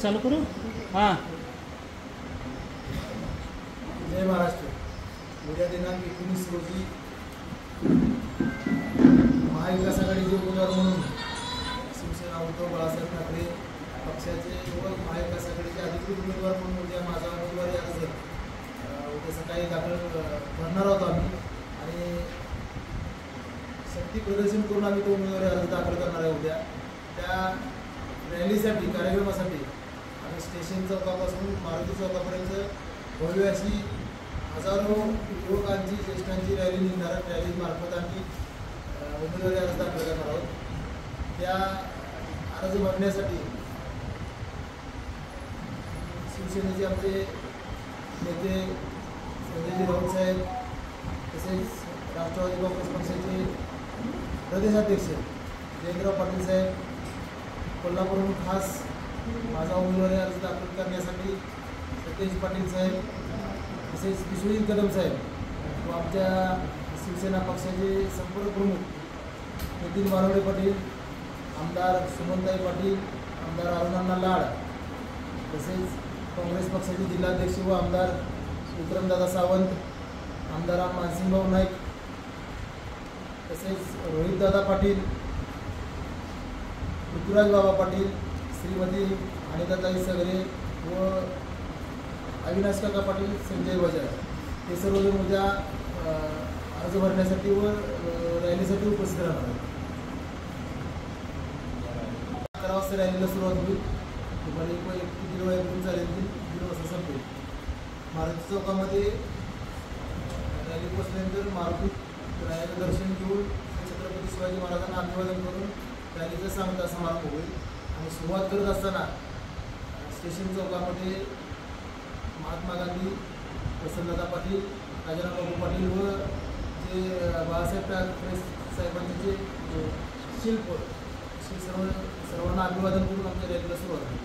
चालू करू हां. जय महाराष्ट्र. उद्या दिनांक 19 रोजी महाविकास आघाडीचे उमेदवार म्हणून शिवसेना उद्धव बाळासाहेब ठाकरे पक्षाचे व महाविकास आघाडीचे अधिकृत उमेदवार म्हणून उद्या माझा उमेदवारी अर्ज उद्या सकाळी दाखल करणार आहोत आम्ही आणि शक्ती प्रदर्शन करून आम्ही तो उमेदवारी अर्ज दाखल करणार आहे. उद्या त्या रॅलीसाठी कार्यक्रमासाठी आम्ही स्टेशन चौकापासून मारुती चौकापर्यंत भव्य अशी हजारो युवकांची ज्येष्ठांची रॅली निघणार. रॅलीमार्फत आम्ही उमेदवारी अर्ज दाखल करणार आहोत. त्या अर्ज भरण्यासाठी शिवसेनेचे आमचे नेते संजयजी राऊत साहेब तसेच राष्ट्रवादी काँग्रेस पक्षाचे प्रदेशाध्यक्ष जयंतराव पाटील साहेब, कोल्हापूरहून खास माझा उमेदवारी अर्ज दाखल करण्यासाठी सतेज पाटील साहेब तसेच विश्वजित कदम साहेब व आमच्या शिवसेना पक्षाचे संपर्क प्रमुख नितीन वानवडे पाटील, आमदार सुमनताई पाटील, आमदार अरुणांना लाड तसेच काँग्रेस पक्षाचे जिल्हाध्यक्ष व आमदार विक्रमदादा सावंत, आमदार मानसिंगभाऊ नाईक तसेच रोहितदादा पाटील, ऋतुराज बाबा पाटील, श्रीमती अनिताताई सगरे व अविनाश काका पाटील, संजय बजाज हे सर्वजण उद्या अर्ज भरण्यासाठी व रॅलीसाठी उपस्थित राहणार आहेत. 11 वाजता रॅलीला सुरुवात होईल. दुपारी 1 वाजेपर्यंत चालेल. 3 वाजता संपेल. मारुती चौकामध्ये रॅली पोचल्यानंतर मारुतीत रायाचं दर्शन घेऊन छत्रपती शिवाजी महाराजांना अभिवादन करून रॅलीचा सांगता समारंभ होईल. आणि सुरुवात करत असताना स्टेशन चौकामध्ये महात्मा गांधी, वसंतदादा पाटील, राजारामबाबू पाटील व जे बाळासाहेब ठाकरे साहेबांचे जे शिल्प सर्वांना अभिवादन करून आमच्या रॅलीला सुरुवात होईल.